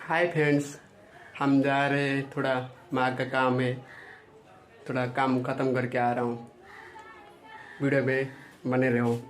Hi friends, हम जा रहे हैं, थोड़ा माँ का काम है, थोड़ा काम ख़त्म करके आ रहा हूँ। वीडियो में बने रहो।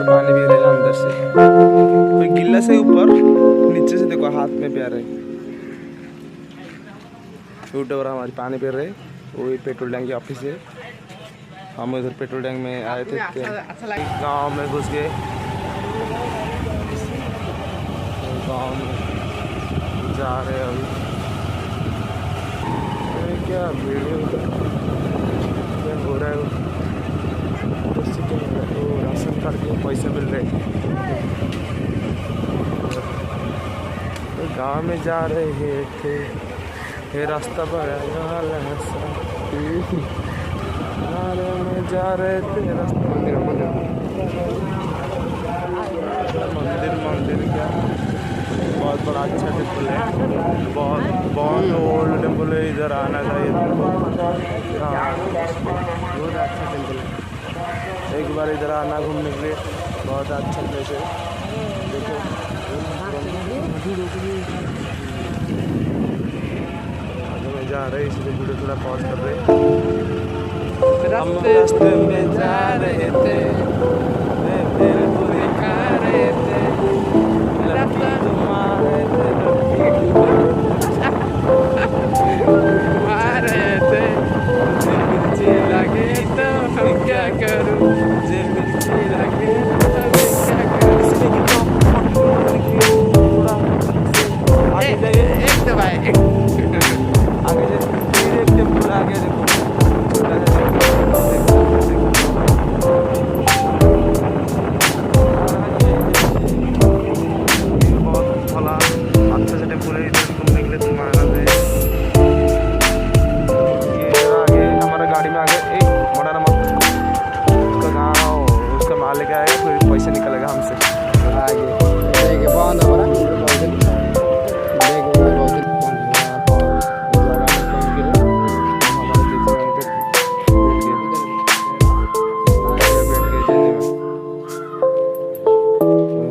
पानी भी रहे अंदर से, कोई गिल्ला से ऊपर नीचे से देखो हाथ में प्यार है। यूट्यूबर हमारी पानी पी रहे, वही पेट्रोल टैंक की ऑफिस है। हम इधर पेट्रोल टैंक में आए थे, गांव में घुस गए। गांव में जा रहे अभी। क्या वीडियो क्या हो रहा है? राशन कार्ड के पैसे मिल रहे, तो गांव में जा रहे थे। ये रास्ता पर में जा रहे थे रास्ता। मंदिर क्या बहुत बड़ा अच्छा टेम्पल है, बहुत ओल्ड टेम्पल है। इधर आना चाहिए, बहुत अच्छा टेम्पल है। एक बार इधर आना घूमने के लिए, बहुत अच्छा प्लेस है। देखो आगे में जा रहे, इसलिए वीडियो थोड़ा पॉज कर रहे। हम रास्ते में जा रहे थे, भेलपुरी खा रहे थे, लड़की घुमा रहे थे, मिर्ची लगे तो हम क्या करूं, मुझे मिर्ची लगे तो मैं क्या करूं। आगे जाइए, एक दबाए आगे जाइए, एक टेम्पल आगे देखो, छोटा बहुत भला अच्छा से टेम्पल है। इधर घूमने के लिए तुम्हारा गाड़ी में आ गए। एक मोड़ा नमक उसका गाँव, उसका मालिक आएगा, फिर पैसे निकलेगा हमसे आगे। बंद हो रहा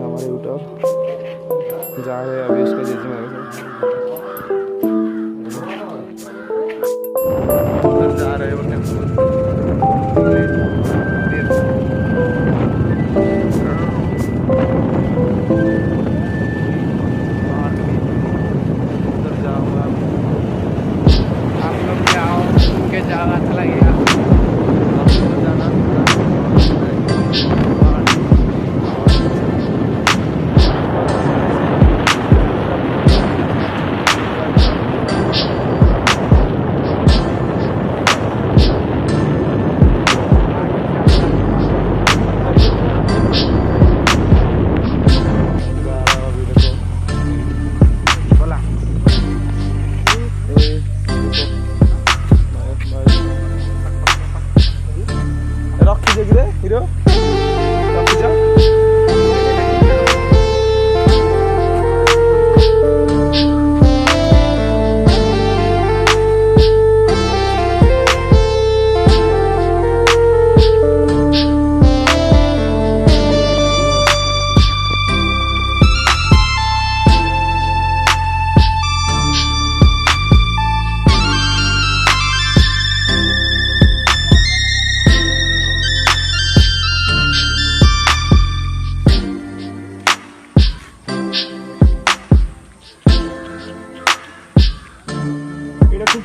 हमारे यूट्यूब जा रहे हैं अभी उसका जेजी में जा रहे हैं। आप लोग भी आओ, उनके ज़्यादा अच्छा लगेगा।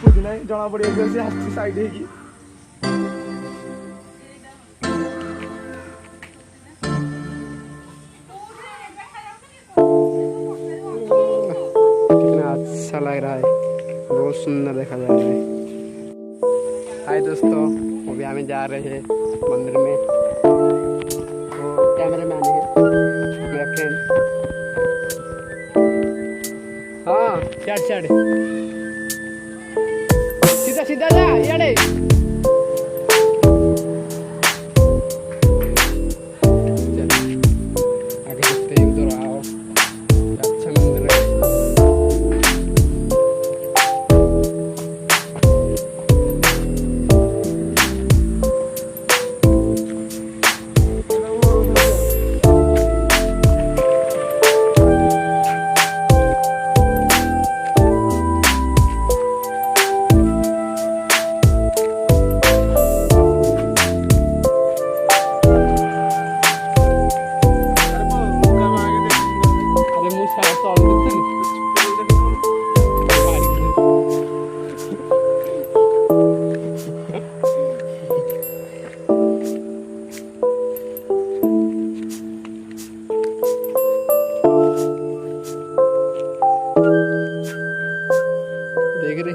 बुझ ना जना पड़े से हाथ साइड है की कितना अच्छा लग रहा है, बहुत सुंदर देखा जा रहा है। हाय दोस्तों, अभी हमें जा रहे हैं मंदिर में। वो कैमरा मैन है मेरा फ्रेंड। हाँ चढ़ सीधा सीधा जा यारे। आगे देखते हैं, उधर आओ, अच्छा मंदिर है। देख रहे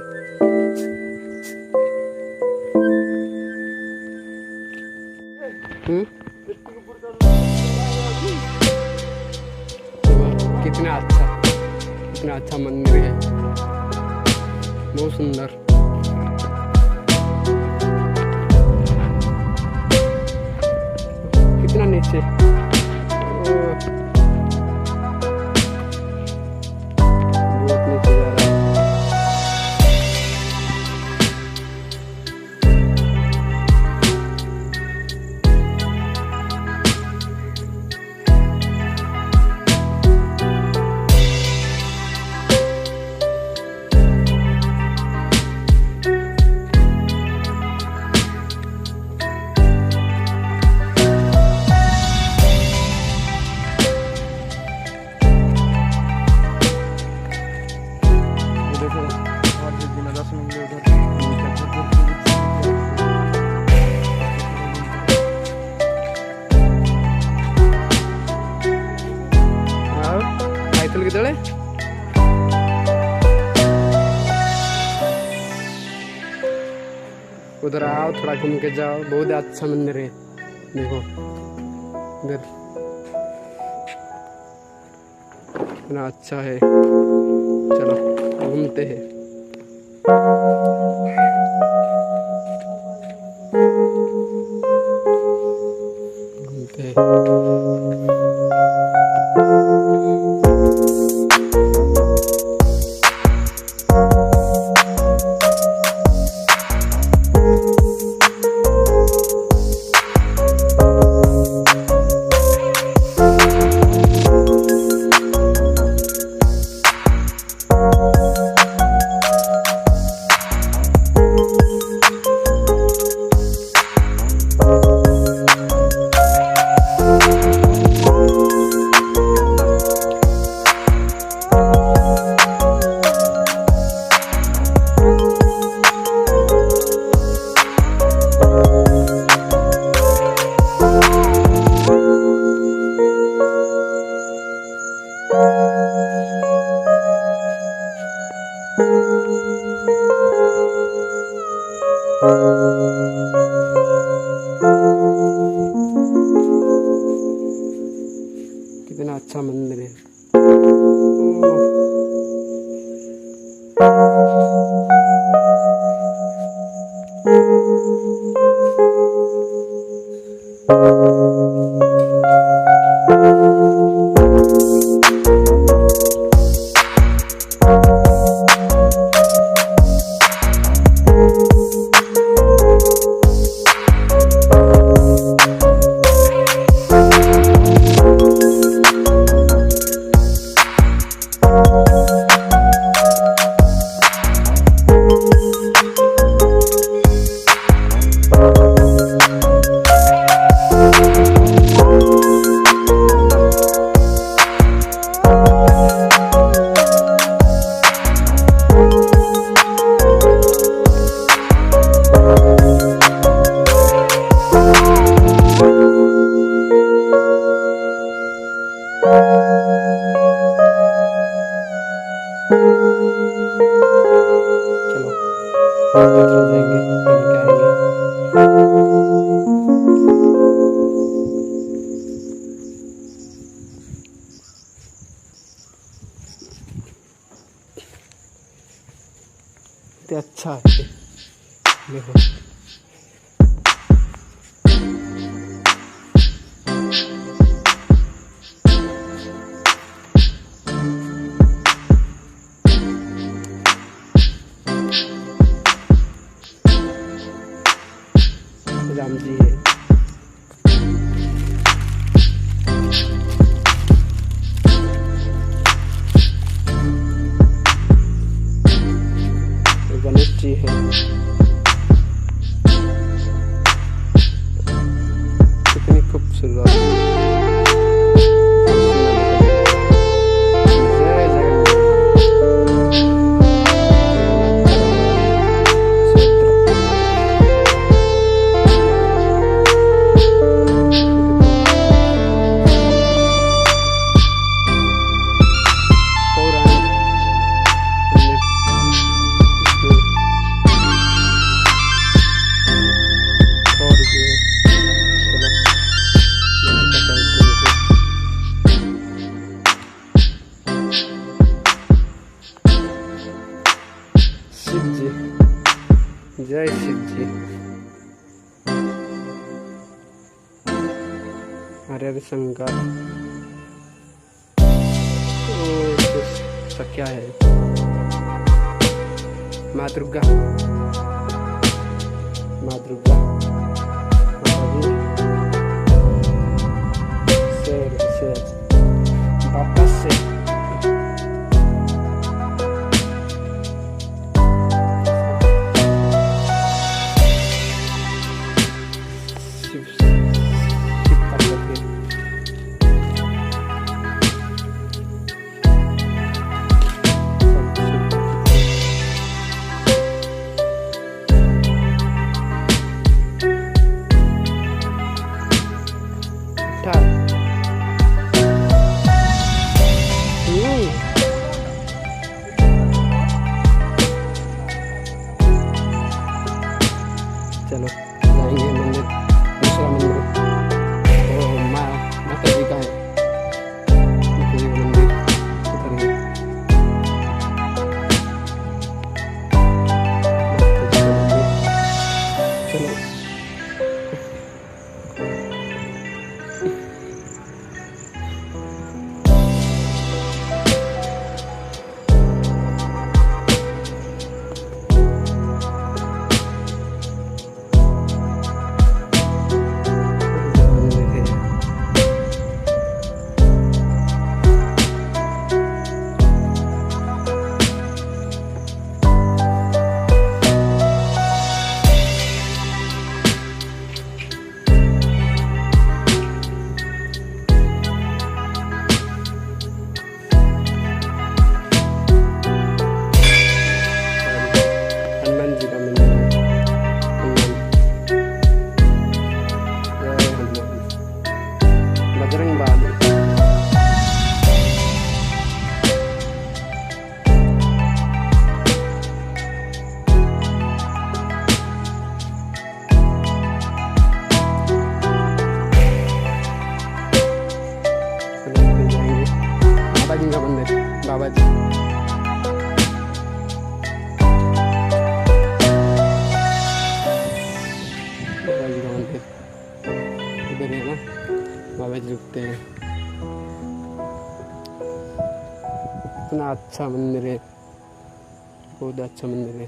कितना अच्छा मंदिर है, बहुत सुंदर। कितना नीचे बहुत नीचे जा रहा है। उधर आओ, थोड़ा घूम के जाओ, बहुत अच्छा मंदिर है। देखो इधर कितना अच्छा है। चलो घूमते हैं। घूमते हैं। कितना अच्छा मंदिर है। उधर जाएंगे कहीं के आएंगे। तो अच्छा है देखो। राम जी है। गणेश जी है। कितनी खूबसूरत जय शिव जी, जय शिव जी। हरे हरे शंकर। तो क्या है? माँ दुर्गा, माँ दुर्गा, शेर शेर वापस से चलो जाएंगे मंदिर, दूसरा मंदिर तो माता जी का है। माता जी का मंदिर उधर है। चलो हनुमान जी का मंदिर है। हनुमान, जय हनुमान, बजरंग बाली। जाएंगे बाबा जी का मंदिर, बाबा जी। बाबा जी का मंदिर इधर है ना, बाबा जी रुकते हैं। इतना अच्छा मंदिर है, बहुत अच्छा मंदिर है।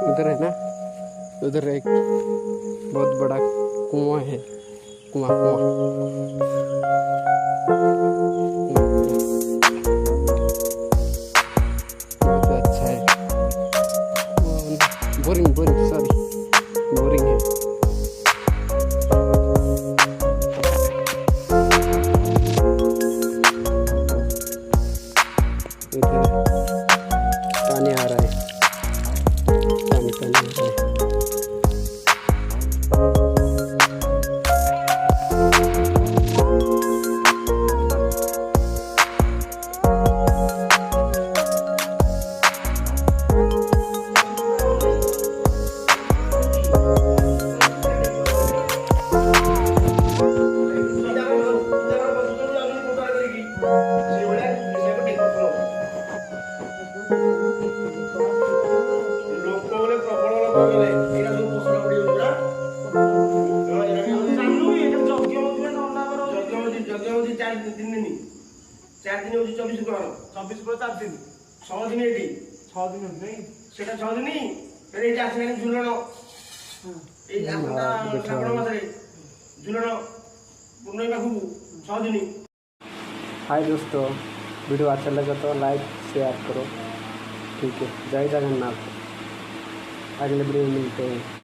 उधर है ना, उधर एक बहुत बड़ा कुआं है, कुआं कुआं। बहुत अच्छा है। बोरिंग बोरिंग सॉरी बोरिंग है। इधर पानी आ रहा है, पानी पानी आ रहा है। से 4 दिन नहीं 4 दिन होची 24 को 24 पर 4 दिन 6 दिन एटी 6 दिन नहीं सेटा 6 दिन फेर एटी आसलानी झुलन ए आसता श्रावण मास रे झुलन पूर्णिमा पाखु 6 दिन। हाय दोस्तों, वीडियो अच्छा लगा तो लाइक शेयर करो। ठीक है, जय जगन्नाथ। अगले वीडियो में मिलते हैं।